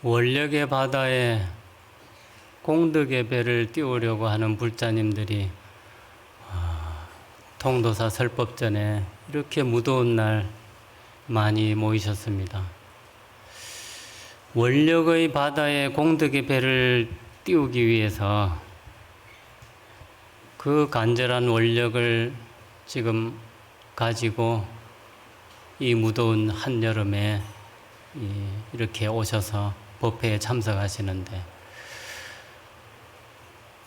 원력의 바다에 공덕의 배를 띄우려고 하는 불자님들이 통도사 설법전에 이렇게 무더운 날 많이 모이셨습니다. 원력의 바다에 공덕의 배를 띄우기 위해서 그 간절한 원력을 지금 가지고 이 무더운 한여름에 이렇게 오셔서 법회에 참석하시는데,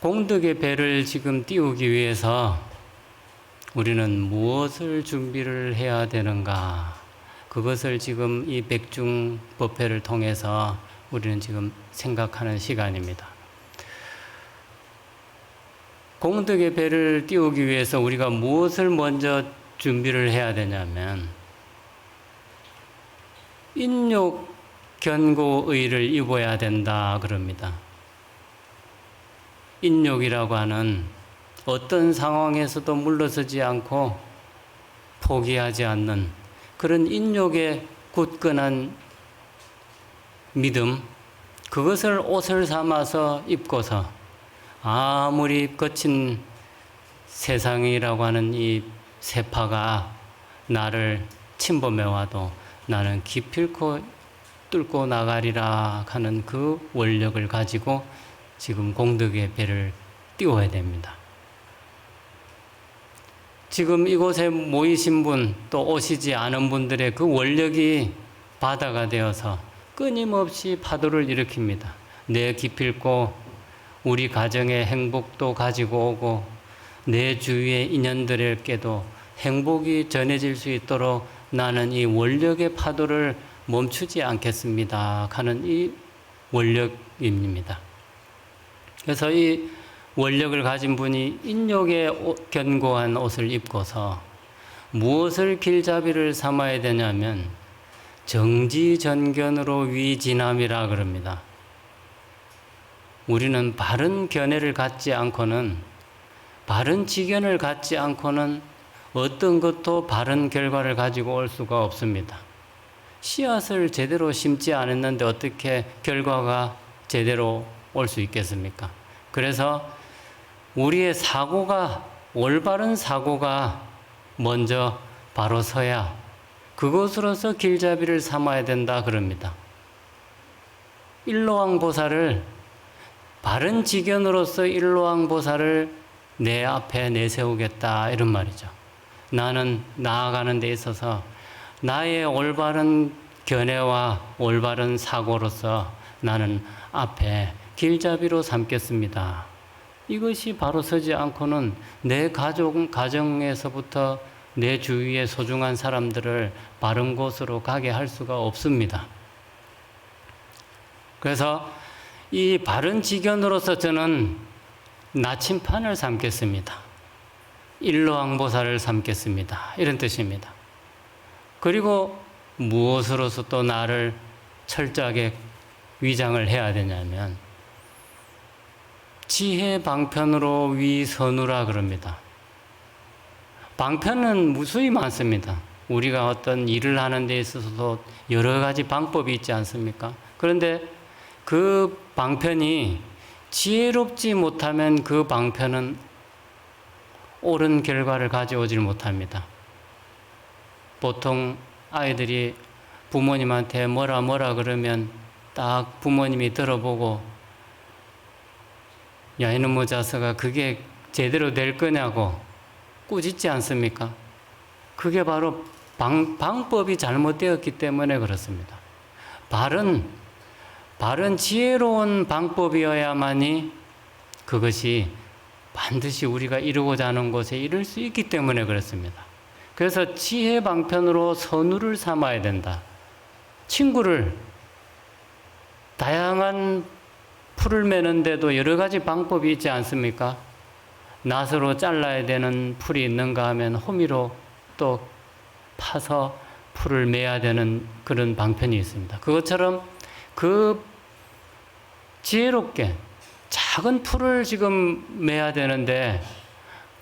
공덕의 배를 지금 띄우기 위해서 우리는 무엇을 준비를 해야 되는가, 그것을 지금 이 백중 법회를 통해서 우리는 지금 생각하는 시간입니다. 공덕의 배를 띄우기 위해서 우리가 무엇을 먼저 준비를 해야 되냐면, 인욕견고의를 입어야 된다 그럽니다. 인욕이라고 하는 어떤 상황에서도 물러서지 않고 포기하지 않는 그런 인욕의 굳건한 믿음, 그것을 옷을 삼아서 입고서 아무리 거친 세상이라고 하는 이 세파가 나를 침범해 와도 나는 기필코 뚫고 나가리라 하는 그 원력을 가지고 지금 공덕의 배를 띄워야 됩니다. 지금 이곳에 모이신 분, 또 오시지 않은 분들의 그 원력이 바다가 되어서 끊임없이 파도를 일으킵니다. 내 기필코 우리 가정의 행복도 가지고 오고 내 주위의 인연들에게도 행복이 전해질 수 있도록 나는 이 원력의 파도를 멈추지 않겠습니다 하는 이 원력입니다. 그래서 이 원력을 가진 분이 인욕에 견고한 옷을 입고서 무엇을 길잡이를 삼아야 되냐면 정지전견으로 위진함이라 그럽니다. 우리는 바른 견해를 갖지 않고는, 바른 지견을 갖지 않고는 어떤 것도 바른 결과를 가지고 올 수가 없습니다. 씨앗을 제대로 심지 않았는데 어떻게 결과가 제대로 올 수 있겠습니까? 그래서 우리의 사고가, 올바른 사고가 먼저 바로 서야 그것으로서 길잡이를 삼아야 된다 그럽니다. 일로왕보살을, 바른 지견으로서 일로왕보살을 내 앞에 내세우겠다 이런 말이죠. 나는 나아가는 데 있어서 나의 올바른 견해와 올바른 사고로서 나는 앞에 길잡이로 삼겠습니다. 이것이 바로 서지 않고는 내 가정에서부터 내 주위의 소중한 사람들을 바른 곳으로 가게 할 수가 없습니다. 그래서 이 바른 지견으로서 저는 나침판을 삼겠습니다. 일로왕보살을 삼겠습니다. 이런 뜻입니다. 그리고 무엇으로서 또 나를 철저하게 위장을 해야 되냐면 지혜 방편으로 위선우라 그럽니다. 방편은 무수히 많습니다. 우리가 어떤 일을 하는 데 있어서도 여러 가지 방법이 있지 않습니까? 그런데 그 방편이 지혜롭지 못하면 그 방편은 옳은 결과를 가져오질 못합니다. 보통 아이들이 부모님한테 뭐라 그러면 딱 부모님이 들어보고, 야 이놈의 자식아 그게 제대로 될 거냐고 꾸짖지 않습니까? 그게 바로 방법이 잘못되었기 때문에 그렇습니다. 바른 지혜로운 방법이어야만이 그것이 반드시 우리가 이루고자 하는 곳에 이룰 수 있기 때문에 그렇습니다. 그래서 지혜 방편으로 선우를 삼아야 된다. 친구를, 다양한 풀을 매는데도 여러 가지 방법이 있지 않습니까? 낫으로 잘라야 되는 풀이 있는가 하면 호미로 또 파서 풀을 매야 되는 그런 방편이 있습니다. 그것처럼 그 지혜롭게 작은 풀을 지금 매야 되는데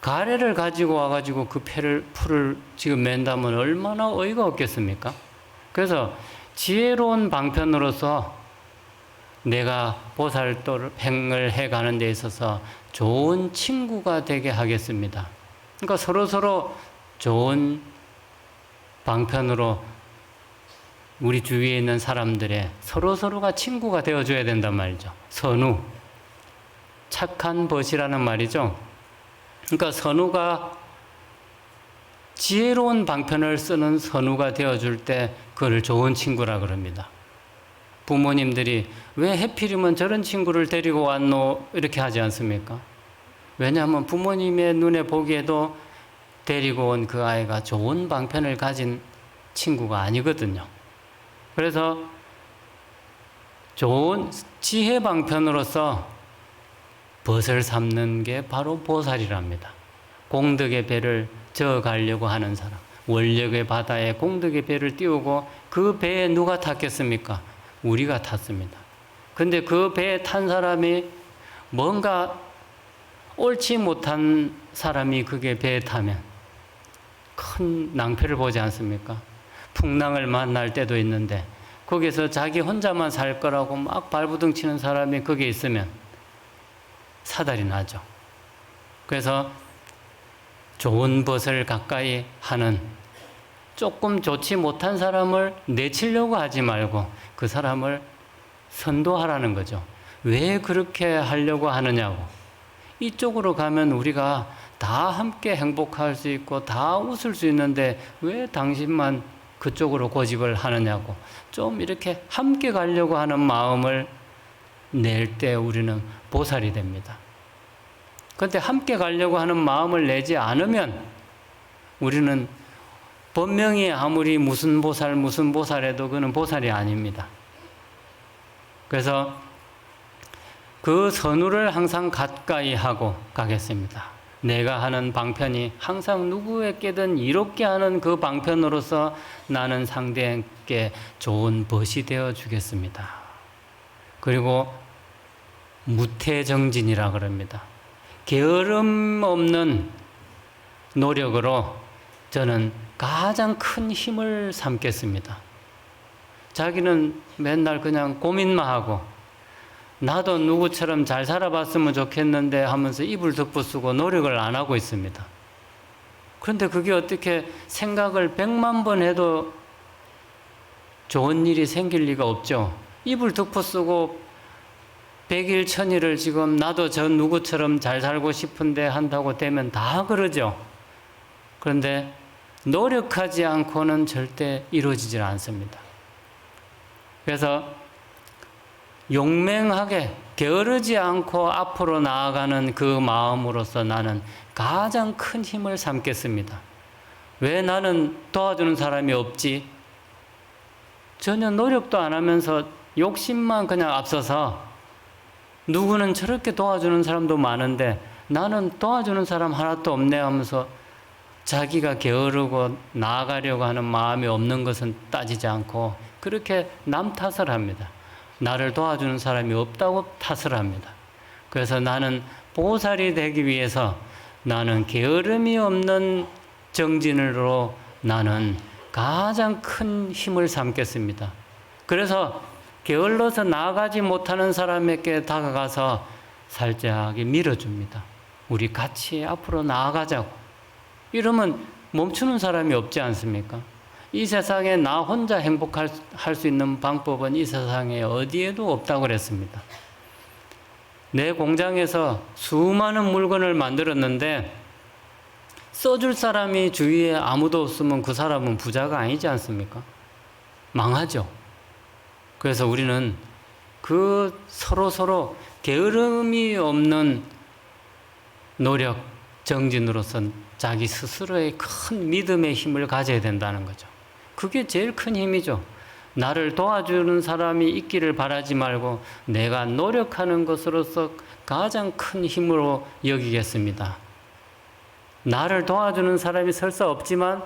가래를 가지고 와가지고 그 풀을 지금 맨다면 얼마나 어이가 없겠습니까? 그래서 지혜로운 방편으로서 내가 보살도 행을 해가는 데 있어서 좋은 친구가 되게 하겠습니다. 그러니까 서로서로 좋은 방편으로 우리 주위에 있는 사람들의 서로서로가 친구가 되어줘야 된단 말이죠. 선우, 착한 벗이라는 말이죠. 그러니까 선우가 지혜로운 방편을 쓰는 선우가 되어줄 때 그걸 좋은 친구라 그럽니다. 부모님들이 왜 해필이면 저런 친구를 데리고 왔노 이렇게 하지 않습니까? 왜냐하면 부모님의 눈에 보기에도 데리고 온 그 아이가 좋은 방편을 가진 친구가 아니거든요. 그래서 좋은 지혜 방편으로서 벗을 삼는 게 바로 보살이랍니다. 공덕의 배를 저어가려고 하는 사람, 원력의 바다에 공덕의 배를 띄우고 그 배에 누가 탔겠습니까? 우리가 탔습니다. 근데 그 배에 탄 사람이 뭔가 옳지 못한 사람이 그게 배에 타면 큰 낭패를 보지 않습니까? 풍랑을 만날 때도 있는데 거기서 자기 혼자만 살 거라고 막 발부둥 치는 사람이 거기에 있으면 사달이 나죠. 그래서 좋은 벗을 가까이 하는, 조금 좋지 못한 사람을 내치려고 하지 말고 그 사람을 선도하라는 거죠. 왜 그렇게 하려고 하느냐고. 이쪽으로 가면 우리가 다 함께 행복할 수 있고 다 웃을 수 있는데 왜 당신만 그쪽으로 고집을 하느냐고. 좀 이렇게 함께 가려고 하는 마음을 낼 때 우리는 보살이 됩니다. 그런데 함께 가려고 하는 마음을 내지 않으면 우리는 분명히 아무리 무슨 보살해도 그는 보살이 아닙니다. 그래서 그 선우를 항상 가까이 하고 가겠습니다. 내가 하는 방편이 항상 누구에게든 이롭게 하는 그 방편으로서 나는 상대에게 좋은 벗이 되어 주겠습니다. 그리고 무태정진이라 그럽니다. 게으름 없는 노력으로 저는 가장 큰 힘을 삼겠습니다. 자기는 맨날 그냥 고민만 하고 나도 누구처럼 잘 살아봤으면 좋겠는데 하면서 이불 덮어쓰고 노력을 안 하고 있습니다. 그런데 그게 어떻게 생각을 100만 번 해도 좋은 일이 생길 리가 없죠. 이불 덮어쓰고 100일 1000일을 지금 나도 저 누구처럼 잘 살고 싶은데 한다고 되면 다 그러죠. 그런데 노력하지 않고는 절대 이루어지질 않습니다. 그래서 용맹하게 게으르지 않고 앞으로 나아가는 그 마음으로서 나는 가장 큰 힘을 삼겠습니다. 왜 나는 도와주는 사람이 없지? 전혀 노력도 안 하면서 욕심만 그냥 앞서서 누구는 저렇게 도와주는 사람도 많은데 나는 도와주는 사람 하나도 없네 하면서 자기가 게으르고 나아가려고 하는 마음이 없는 것은 따지지 않고 그렇게 남 탓을 합니다. 나를 도와주는 사람이 없다고 탓을 합니다. 그래서 나는 보살이 되기 위해서 나는 게으름이 없는 정진으로 나는 가장 큰 힘을 삼겠습니다. 그래서 게을러서 나아가지 못하는 사람에게 다가가서 살짝이 밀어줍니다. 우리 같이 앞으로 나아가자고. 이러면 멈추는 사람이 없지 않습니까? 이 세상에 나 혼자 행복할 수 있는 방법은 이 세상에 어디에도 없다고 그랬습니다. 내 공장에서 수많은 물건을 만들었는데 써줄 사람이 주위에 아무도 없으면 그 사람은 부자가 아니지 않습니까? 망하죠. 그래서 우리는 그 서로 게으름이 없는 노력, 정진으로서 자기 스스로의 큰 믿음의 힘을 가져야 된다는 거죠. 그게 제일 큰 힘이죠. 나를 도와주는 사람이 있기를 바라지 말고 내가 노력하는 것으로서 가장 큰 힘으로 여기겠습니다. 나를 도와주는 사람이 설사 없지만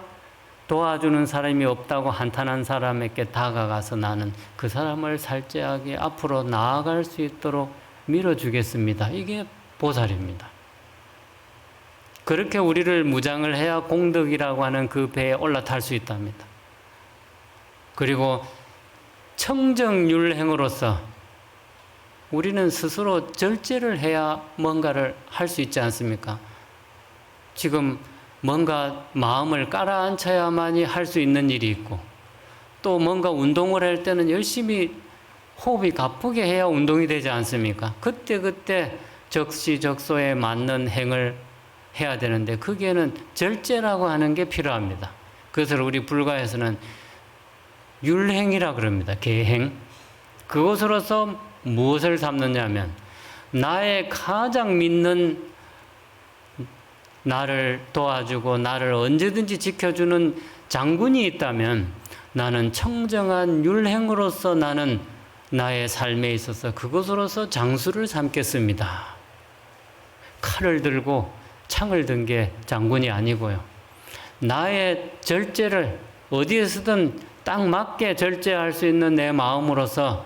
도와주는 사람이 없다고 한탄한 사람에게 다가가서 나는 그 사람을 살짝이 앞으로 나아갈 수 있도록 밀어주겠습니다. 이게 보살입니다. 그렇게 우리를 무장을 해야 공덕이라고 하는 그 배에 올라탈 수 있답니다. 그리고 청정율행으로서 우리는 스스로 절제를 해야 뭔가를 할 수 있지 않습니까? 지금 뭔가 마음을 깔아앉혀야만이 할 수 있는 일이 있고, 또 뭔가 운동을 할 때는 열심히 호흡이 가쁘게 해야 운동이 되지 않습니까? 그때그때 적시적소에 맞는 행을 해야 되는데, 거기에는 절제라고 하는 게 필요합니다. 그것을 우리 불가에서는 율행이라 그럽니다. 계행. 그것으로서 무엇을 삼느냐 하면, 나의 가장 믿는, 나를 도와주고 나를 언제든지 지켜주는 장군이 있다면, 나는 청정한 율행으로서 나는 나의 삶에 있어서 그것으로서 장수를 삼겠습니다. 칼을 들고 창을 든 게 장군이 아니고요. 나의 절제를 어디에서든 딱 맞게 절제할 수 있는 내 마음으로서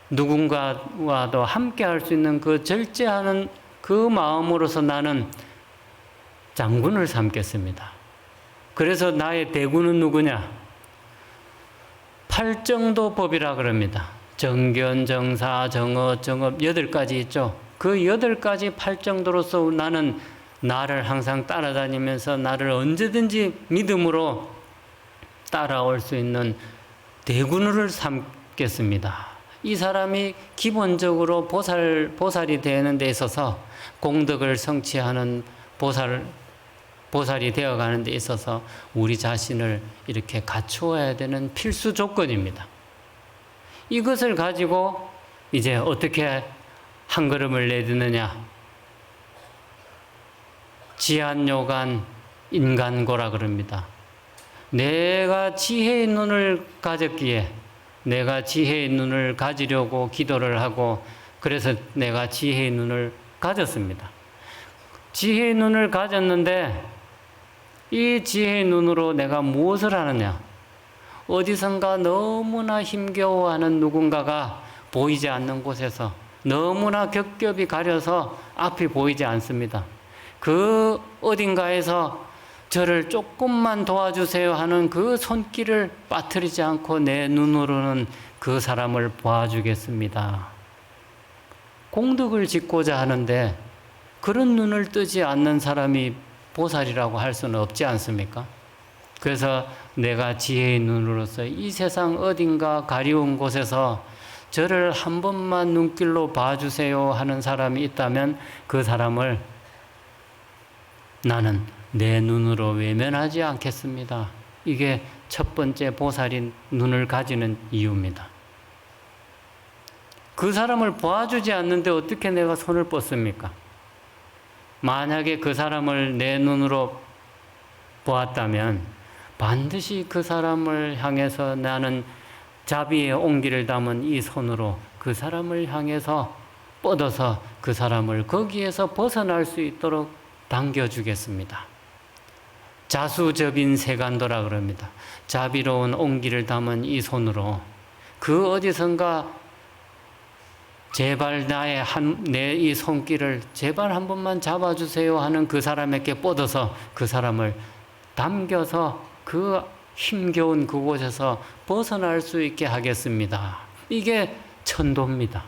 누군가와도 함께 할 수 있는 그 절제하는 그 마음으로서 나는 장군을 삼겠습니다. 그래서 나의 대군은 누구냐? 팔정도법이라 그럽니다. 정견, 정사, 정어, 정업 8가지 있죠. 그 8가지 팔정도로서 나는 나를 항상 따라다니면서 나를 언제든지 믿음으로 따라올 수 있는 대군을 삼겠습니다. 이 사람이 기본적으로 보살이 되는 데 있어서, 공덕을 성취하는 보살이 되어가는 데 있어서 우리 자신을 이렇게 갖추어야 되는 필수 조건입니다. 이것을 가지고 이제 어떻게 한 걸음을 내딛느냐? 지한요간 인간고라 그럽니다. 내가 지혜의 눈을 가졌기에, 내가 지혜의 눈을 가지려고 기도를 하고, 그래서 내가 지혜의 눈을 가졌습니다. 지혜의 눈을 가졌는데, 이 지혜의 눈으로 내가 무엇을 하느냐? 어디선가 너무나 힘겨워하는 누군가가 보이지 않는 곳에서 너무나 겹겹이 가려서 앞이 보이지 않습니다. 그 어딘가에서 저를 조금만 도와주세요 하는 그 손길을 빠뜨리지 않고 내 눈으로는 그 사람을 봐주겠습니다. 공덕을 짓고자 하는데 그런 눈을 뜨지 않는 사람이 보살이라고 할 수는 없지 않습니까? 그래서 내가 지혜의 눈으로서 이 세상 어딘가 가리운 곳에서 저를 한 번만 눈길로 봐주세요 하는 사람이 있다면 그 사람을 나는 내 눈으로 외면하지 않겠습니다. 이게 첫 번째 보살인 눈을 가지는 이유입니다. 그 사람을 봐주지 않는데 어떻게 내가 손을 뻗습니까? 만약에 그 사람을 내 눈으로 보았다면 반드시 그 사람을 향해서 나는 자비의 온기를 담은 이 손으로 그 사람을 향해서 뻗어서 그 사람을 거기에서 벗어날 수 있도록 당겨주겠습니다. 자수접인 세간도라 그럽니다. 자비로운 온기를 담은 이 손으로 그 어디선가 제발 내 이 손길을 제발 한 번만 잡아주세요 하는 그 사람에게 뻗어서 그 사람을 담겨서 그 힘겨운 그곳에서 벗어날 수 있게 하겠습니다. 이게 천도입니다.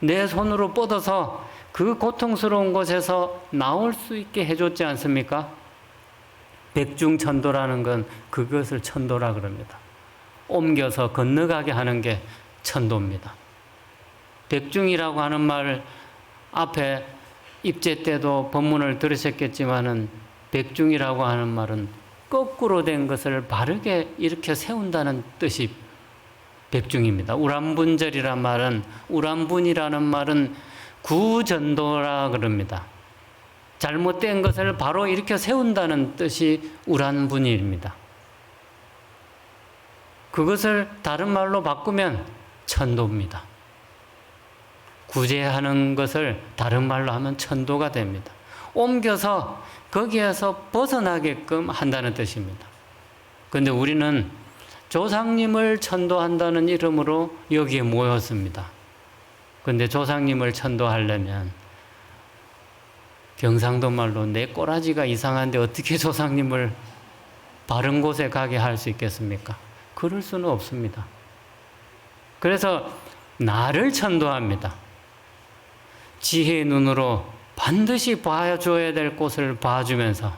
내 손으로 뻗어서 그 고통스러운 곳에서 나올 수 있게 해줬지 않습니까? 백중천도라는 건 그것을 천도라 그럽니다. 옮겨서 건너가게 하는 게 천도입니다. 백중이라고 하는 말 앞에 입제 때도 법문을 들으셨겠지만은 백중이라고 하는 말은 거꾸로 된 것을 바르게 일으켜 세운다는 뜻이 백중입니다. 우란분절이란 말은, 우란분이라는 말은 구전도라 그럽니다. 잘못된 것을 바로 일으켜 세운다는 뜻이 우란분일입니다. 그것을 다른 말로 바꾸면 천도입니다. 구제하는 것을 다른 말로 하면 천도가 됩니다. 옮겨서 거기에서 벗어나게끔 한다는 뜻입니다. 그런데 우리는 조상님을 천도한다는 이름으로 여기에 모였습니다. 그런데 조상님을 천도하려면 경상도 말로 내 꼬라지가 이상한데 어떻게 조상님을 바른 곳에 가게 할 수 있겠습니까? 그럴 수는 없습니다. 그래서 나를 천도합니다. 지혜의 눈으로 반드시 봐줘야 될 곳을 봐주면서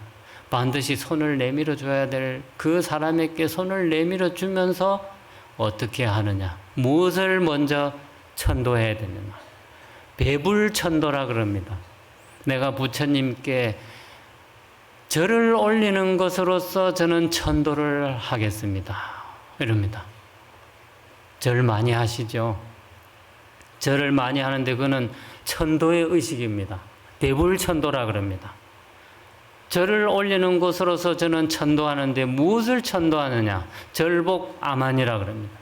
반드시 손을 내밀어 줘야 될 그 사람에게 손을 내밀어 주면서 어떻게 하느냐, 무엇을 먼저 천도해야 되느냐. 배불천도라 그럽니다. 내가 부처님께 절을 올리는 것으로서 저는 천도를 하겠습니다. 이럽니다. 절 많이 하시죠? 절을 많이 하는데 그거는 천도의 의식입니다. 배불천도라 그럽니다. 절을 올리는 것으로서 저는 천도하는데 무엇을 천도하느냐? 절복 아만이라 그럽니다.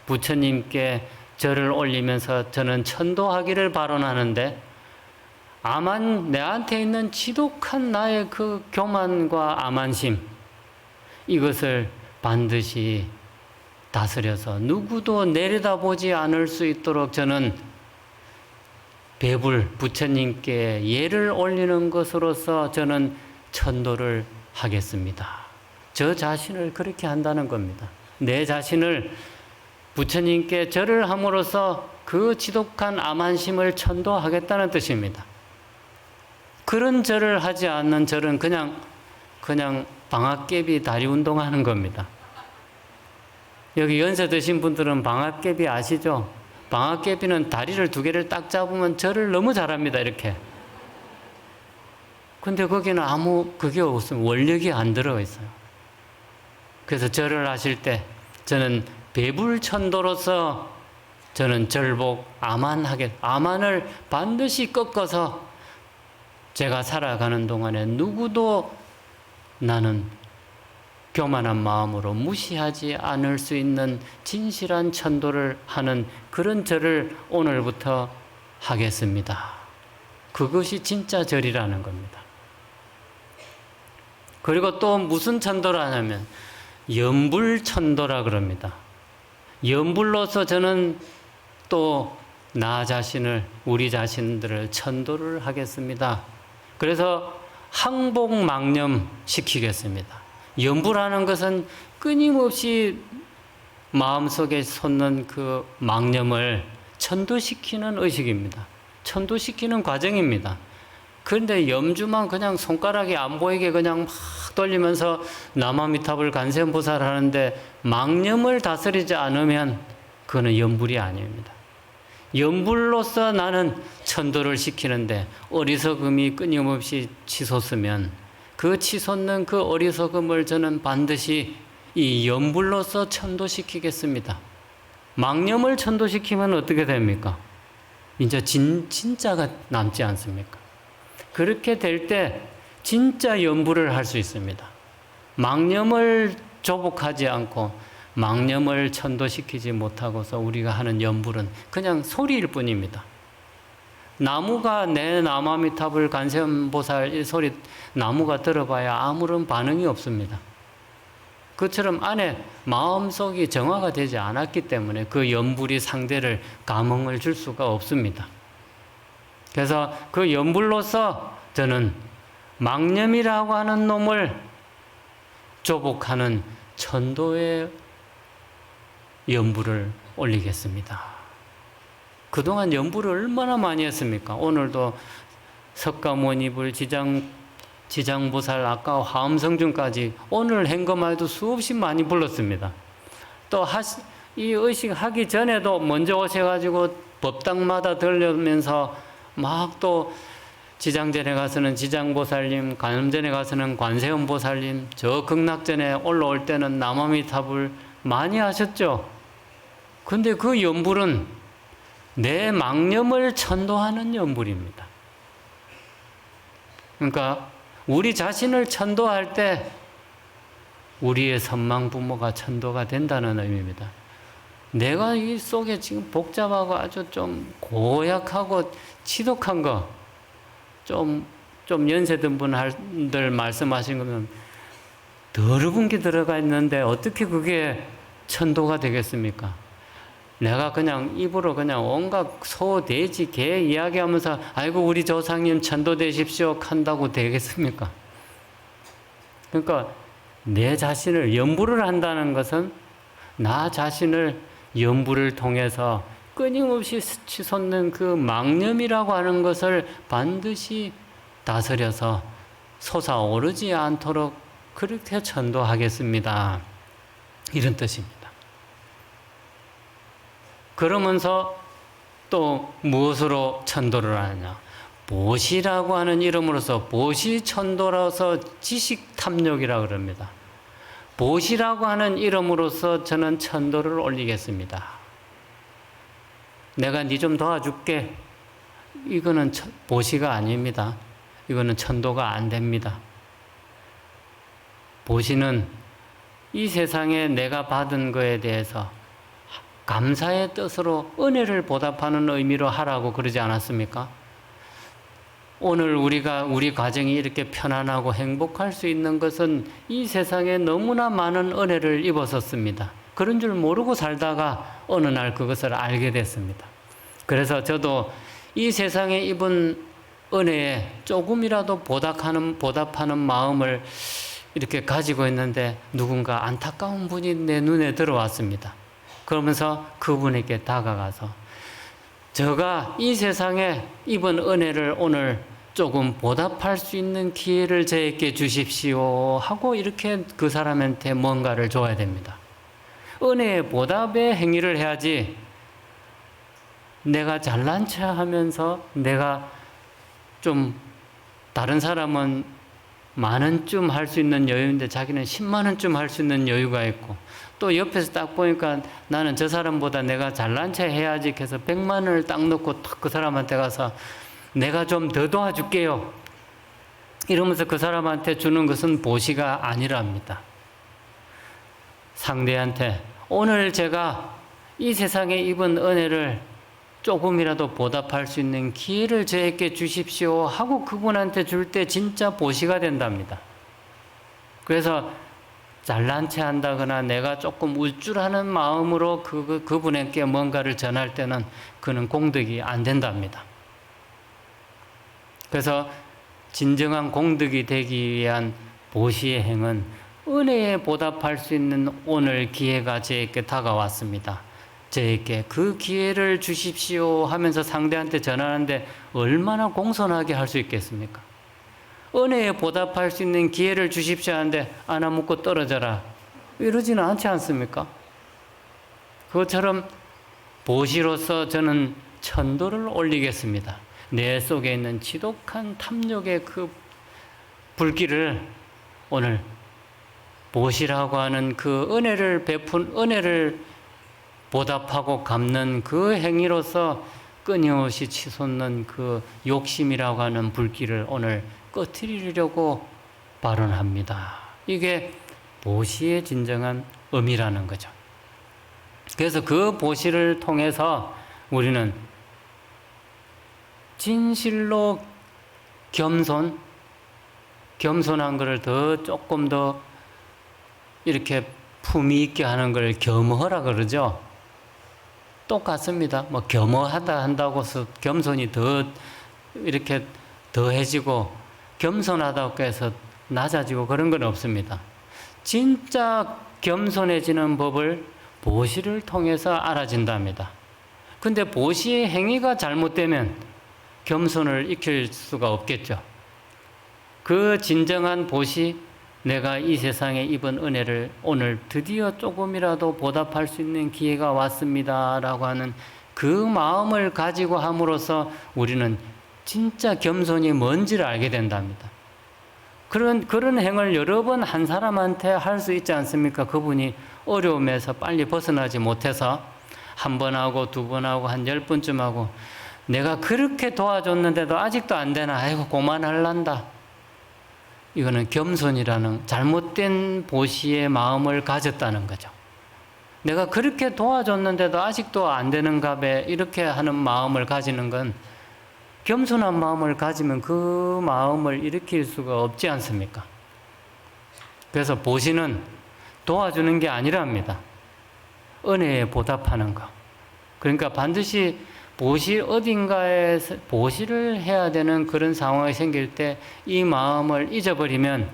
부처님께 절을 올리면서 저는 천도하기를 발언하는데 아만, 내한테 있는 지독한 나의 그 교만과 아만심, 이것을 반드시 다스려서 누구도 내려다보지 않을 수 있도록 저는 배불, 부처님께 예를 올리는 것으로서 저는 천도를 하겠습니다. 저 자신을 그렇게 한다는 겁니다. 내 자신을 부처님께 절을 함으로써 그 지독한 아만심을 천도하겠다는 뜻입니다. 그런 절을 하지 않는 절은 그냥 방앗개비 다리 운동하는 겁니다. 여기 연세 드신 분들은 방앗개비 아시죠? 방앗개비는 다리를 두 개를 딱 잡으면 절을 너무 잘합니다. 이렇게. 근데 거기는 그게 없으면 원력이 안 들어가 있어요. 그래서 절을 하실 때 저는 배불천도로서 저는 절복 아만을 반드시 꺾어서 제가 살아가는 동안에 누구도 나는 교만한 마음으로 무시하지 않을 수 있는 진실한 천도를 하는 그런 절을 오늘부터 하겠습니다. 그것이 진짜 절이라는 겁니다. 그리고 또 무슨 천도를 하냐면 염불천도라 그럽니다. 염불로서 저는 또 나 자신을, 우리 자신들을 천도를 하겠습니다. 그래서 항복망념 시키겠습니다. 염불하는 것은 끊임없이 마음속에 솟는 그 망념을 천도시키는 의식입니다. 천도시키는 과정입니다. 그런데 염주만 그냥 손가락이 안 보이게 그냥 막 돌리면서 나마미탑을 관세음보살 하는데 망념을 다스리지 않으면 그거는 염불이 아닙니다. 염불로서 나는 천도를 시키는데 어리석음이 끊임없이 치솟으면 그 치솟는 그 어리석음을 저는 반드시 이 염불로서 천도시키겠습니다. 망념을 천도시키면 어떻게 됩니까? 이제 진짜가 남지 않습니까? 그렇게 될 때 진짜 염불을 할 수 있습니다. 망념을 조복하지 않고 망념을 천도시키지 못하고서 우리가 하는 염불은 그냥 소리일 뿐입니다. 나무가 내 나마미탑을 관세음보살 이 소리 나무가 들어봐야 아무런 반응이 없습니다. 그처럼 안에 마음속이 정화가 되지 않았기 때문에 그 염불이 상대를 감흥을 줄 수가 없습니다. 그래서 그 염불로서 저는 망념이라고 하는 놈을 조복하는 천도의 염불을 올리겠습니다. 그동안 염불을 얼마나 많이 했습니까? 오늘도 석가모니불, 지장보살, 아까 화엄성중까지 오늘 한 것만 해도 수없이 많이 불렀습니다. 또 이 의식 하기 전에도 먼저 오셔가지고 법당마다 들려면서 막 또 지장전에 가서는 지장보살님, 관음전에 가서는 관세음보살님, 저 극락전에 올라올 때는 나마미탑을 많이 하셨죠. 근데 그 염불은 내 망념을 천도하는 염불입니다. 그러니까 우리 자신을 천도할 때 우리의 선망부모가 천도가 된다는 의미입니다. 내가 이 속에 지금 복잡하고 아주 좀 고약하고 지독한 거, 좀 연세든 분들 말씀하신 거면 더러운 게 들어가 있는데 어떻게 그게 천도가 되겠습니까? 내가 그냥 입으로 그냥 온갖 소, 돼지, 개 이야기하면서 아이고 우리 조상님 천도되십시오 한다고 되겠습니까? 그러니까 내 자신을 염불을 한다는 것은 나 자신을 염불을 통해서 끊임없이 치솟는 그 망념이라고 하는 것을 반드시 다스려서 솟아오르지 않도록 그렇게 천도하겠습니다. 이런 뜻입니다. 그러면서 또 무엇으로 천도를 하느냐? 보시라고 하는 이름으로서 보시천도라서 지식탐욕이라고 그럽니다. 보시라고 하는 이름으로서 저는 천도를 올리겠습니다. 내가 니 좀 도와줄게. 이거는 보시가 아닙니다. 이거는 천도가 안 됩니다. 보시는 이 세상에 내가 받은 거에 대해서 감사의 뜻으로 은혜를 보답하는 의미로 하라고 그러지 않았습니까? 오늘 우리 가정이 이렇게 편안하고 행복할 수 있는 것은 이 세상에 너무나 많은 은혜를 입었었습니다. 그런 줄 모르고 살다가 어느 날 그것을 알게 됐습니다. 그래서 저도 이 세상에 입은 은혜에 조금이라도 보답하는 마음을 이렇게 가지고 있는데 누군가 안타까운 분이 내 눈에 들어왔습니다. 그러면서 그분에게 다가가서 제가 이 세상에 입은 은혜를 오늘 조금 보답할 수 있는 기회를 저에게 주십시오 하고 이렇게 그 사람한테 뭔가를 줘야 됩니다. 은혜의 보답의 행위를 해야지 내가 잘난 체 하면서 내가 좀 다른 사람은 10,000원쯤 할 수 있는 여유인데 자기는 100,000원쯤 할 수 있는 여유가 있고 또 옆에서 딱 보니까 나는 저 사람보다 내가 잘난 체 해야지 해서 100,000원을 딱 넣고 탁 그 사람한테 가서 내가 좀 더 도와줄게요. 이러면서 그 사람한테 주는 것은 보시가 아니랍니다. 상대한테 오늘 제가 이 세상에 입은 은혜를 조금이라도 보답할 수 있는 기회를 저에게 주십시오 하고 그분한테 줄 때 진짜 보시가 된답니다. 그래서 잘난 체 한다거나 내가 조금 울줄하는 마음으로 그분에게 뭔가를 전할 때는 그는 공덕이 안 된답니다. 그래서 진정한 공덕이 되기 위한 보시의 행은 은혜에 보답할 수 있는 오늘 기회가 저에게 다가왔습니다. 저에게 그 기회를 주십시오 하면서 상대한테 전하는데 얼마나 공손하게 할 수 있겠습니까? 은혜에 보답할 수 있는 기회를 주십시오 하는데 안아 묻고 떨어져라 이러지는 않지 않습니까? 그것처럼 보시로서 저는 천도를 올리겠습니다. 내 속에 있는 지독한 탐욕의 그 불길을 오늘 보시라고 하는 그 은혜를 보답하고 갚는 그 행위로서 끊임없이 치솟는 그 욕심이라고 하는 불길을 오늘 꺼트리려고 발언합니다. 이게 보시의 진정한 의미라는 거죠. 그래서 그 보시를 통해서 우리는 진실로 겸손한 것을 조금 더 이렇게 품위 있게 하는 걸 겸허라 그러죠. 똑같습니다. 뭐 겸허하다 한다고 해서 겸손이 더 이렇게 더해지고 겸손하다고 해서 낮아지고 그런 건 없습니다. 진짜 겸손해지는 법을 보시를 통해서 알아진답니다. 근데 보시의 행위가 잘못되면 겸손을 익힐 수가 없겠죠. 그 진정한 보시, 내가 이 세상에 입은 은혜를 오늘 드디어 조금이라도 보답할 수 있는 기회가 왔습니다 라고 하는 그 마음을 가지고 함으로써 우리는 진짜 겸손이 뭔지를 알게 된답니다. 그런 행을 여러 번 한 사람한테 할 수 있지 않습니까? 그분이 어려움에서 빨리 벗어나지 못해서 한 번 하고 두 번 하고 한 10번쯤 하고 내가 그렇게 도와줬는데도 아직도 안 되나? 아이고 그만할란다. 이거는 겸손이라는 잘못된 보시의 마음을 가졌다는 거죠. 내가 그렇게 도와줬는데도 아직도 안 되는가 봐 이렇게 하는 마음을 가지는 건 겸손한 마음을 가지면 그 마음을 일으킬 수가 없지 않습니까? 그래서 보시는 도와주는 게 아니랍니다. 은혜에 보답하는 거. 그러니까 반드시 어딘가에 보시를 해야 되는 그런 상황이 생길 때 이 마음을 잊어버리면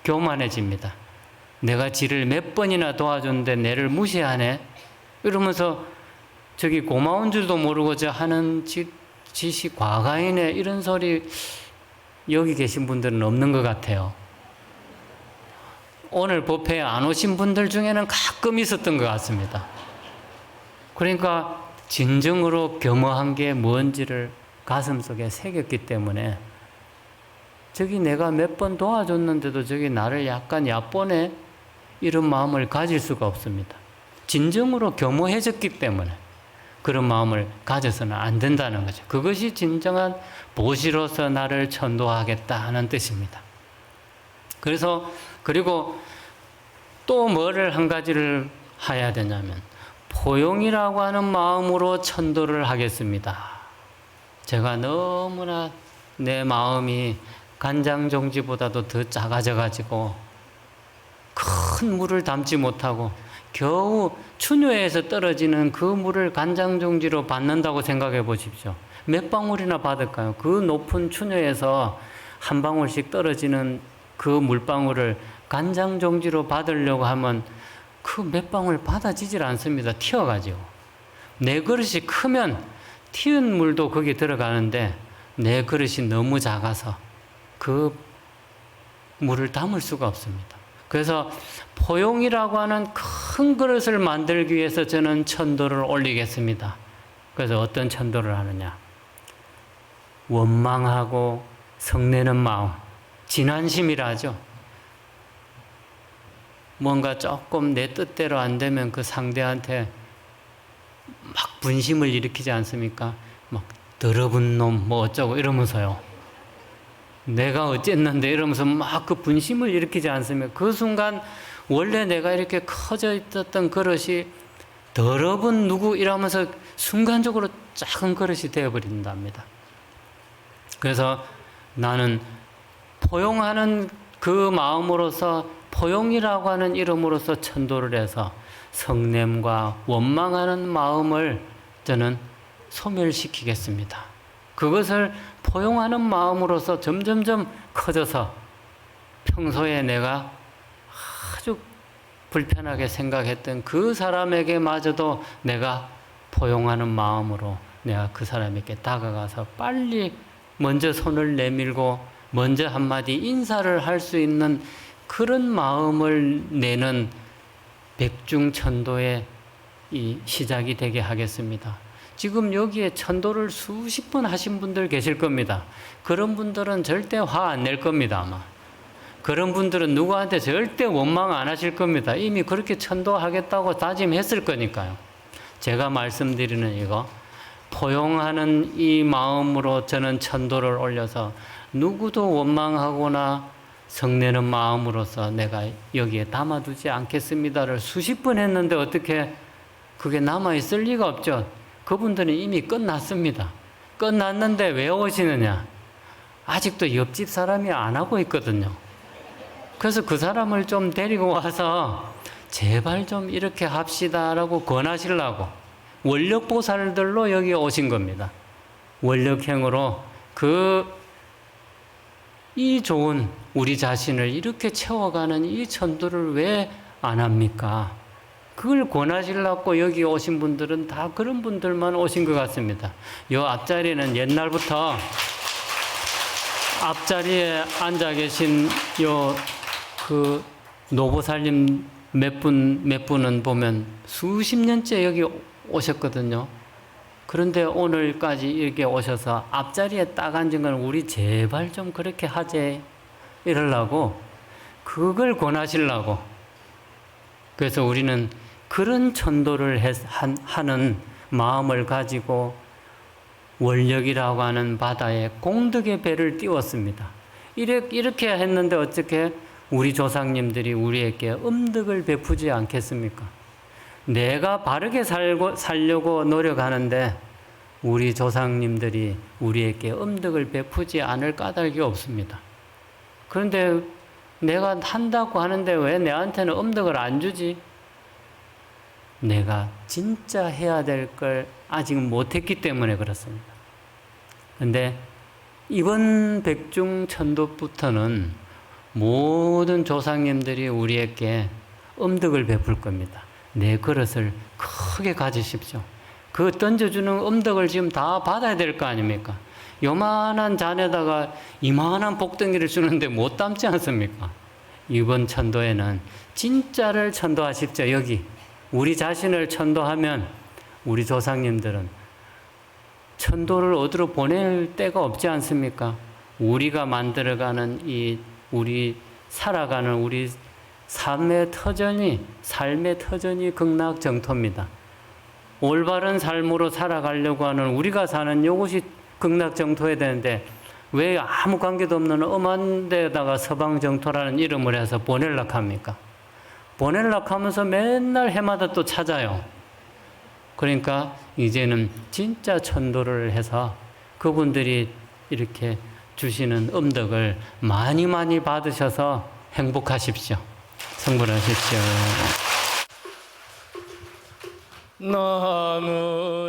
교만해집니다. 내가 지를 몇 번이나 도와줬는데 내를 무시하네? 이러면서 저기 고마운 줄도 모르고 저 하는 짓이 과가이네, 이런 소리 여기 계신 분들은 없는 것 같아요. 오늘 법회에 안 오신 분들 중에는 가끔 있었던 것 같습니다. 그러니까 진정으로 겸허한 게 뭔지를 가슴속에 새겼기 때문에 저기 내가 몇 번 도와줬는데도 저기 나를 약간 얕보네, 이런 마음을 가질 수가 없습니다. 진정으로 겸허해졌기 때문에 그런 마음을 가져서는 안 된다는 거죠. 그것이 진정한 보시로서 나를 천도하겠다 하는 뜻입니다. 그리고 또 뭐를 한 가지를 해야 되냐면 포용이라고 하는 마음으로 천도를 하겠습니다. 제가 너무나 내 마음이 간장종지보다도 더 작아져 가지고 큰 물을 담지 못하고 겨우 추녀에서 떨어지는 그 물을 간장종지로 받는다고 생각해 보십시오. 몇 방울이나 받을까요? 그 높은 추녀에서 한 방울씩 떨어지는 그 물방울을 간장종지로 받으려고 하면 그 몇 방울 받아지질 않습니다. 튀어가지고. 내 그릇이 크면 튀은 물도 거기 들어가는데 내 그릇이 너무 작아서 그 물을 담을 수가 없습니다. 그래서 포용이라고 하는 큰 그릇을 만들기 위해서 저는 천도를 올리겠습니다. 그래서 어떤 천도를 하느냐? 원망하고 성내는 마음, 진한심이라 하죠. 뭔가 조금 내 뜻대로 안 되면 그 상대한테 막 분심을 일으키지 않습니까? 막 더러운 놈 뭐 어쩌고 이러면서요. 내가 어쨌는데 이러면서 막 그 분심을 일으키지 않습니까? 그 순간 원래 내가 이렇게 커져 있었던 그릇이 더러운 누구 이러면서 순간적으로 작은 그릇이 되어버린답니다. 그래서 나는 포용하는 그 마음으로서, 포용이라고 하는 이름으로서 천도를 해서 성냄과 원망하는 마음을 저는 소멸시키겠습니다. 그것을 포용하는 마음으로서 점점점 커져서 평소에 내가 아주 불편하게 생각했던 그 사람에게마저도 내가 포용하는 마음으로 내가 그 사람에게 다가가서 빨리 먼저 손을 내밀고 먼저 한마디 인사를 할 수 있는 그런 마음을 내는 백중천도의 이 시작이 되게 하겠습니다. 지금 여기에 천도를 수십 번 하신 분들 계실 겁니다. 그런 분들은 절대 화 안 낼 겁니다, 아마. 그런 분들은 누구한테 절대 원망 안 하실 겁니다. 이미 그렇게 천도하겠다고 다짐했을 거니까요. 제가 말씀드리는 이거, 포용하는 이 마음으로 저는 천도를 올려서 누구도 원망하거나 성내는 마음으로서 내가 여기에 담아두지 않겠습니다를 수십 번 했는데 어떻게 그게 남아있을 리가 없죠. 그분들은 이미 끝났습니다. 끝났는데 왜 오시느냐? 아직도 옆집 사람이 안 하고 있거든요. 그래서 그 사람을 좀 데리고 와서 제발 좀 이렇게 합시다라고 권하시려고 원력보살들로 여기 오신 겁니다. 원력행으로 이 좋은 우리 자신을 이렇게 채워가는 이 천도를 왜 안 합니까? 그걸 권하시려고 여기 오신 분들은 다 그런 분들만 오신 것 같습니다. 요 앞자리는 옛날부터 앞자리에 앉아 계신 그 노보살님 몇 분은 보면 수십 년째 여기 오셨거든요. 그런데 오늘까지 이렇게 오셔서 앞자리에 딱 앉은 건 우리 제발 좀 그렇게 하재 이러려고 그걸 권하시려고. 그래서 우리는 그런 천도를 하는 마음을 가지고 원력이라고 하는 바다에 공덕의 배를 띄웠습니다. 이렇게 했는데 어떻게 우리 조상님들이 우리에게 음덕을 베푸지 않겠습니까? 내가 바르게 살려고 노력하는데 우리 조상님들이 우리에게 음덕을 베푸지 않을 까닭이 없습니다. 그런데 내가 한다고 하는데 왜 내한테는 음덕을 안 주지? 내가 진짜 해야 될 걸 아직 못했기 때문에 그렇습니다. 그런데 이번 백중천도부터는 모든 조상님들이 우리에게 음덕을 베풀 겁니다. 내 그릇을 크게 가지십시오. 그 던져주는 음덕을 지금 다 받아야 될 거 아닙니까? 요만한 잔에다가 이만한 복덩이를 주는데 못 담지 않습니까? 이번 천도에는 진짜를 천도하십시오. 여기 우리 자신을 천도하면 우리 조상님들은 천도를 어디로 보낼 데가 없지 않습니까? 우리가 만들어가는 우리 살아가는 우리 삶의 터전이 극락정토입니다. 올바른 삶으로 살아가려고 하는 우리가 사는 이곳이 극락정토해야 되는데 왜 아무 관계도 없는 엄한 데다가 서방정토라는 이름을 해서 보낼락 합니까? 보낼락 하면서 맨날 해마다 또 찾아요. 그러니까 이제는 진짜 천도를 해서 그분들이 이렇게 주시는 음덕을 많이 많이 받으셔서 행복하십시오. 성불하십시오. 나무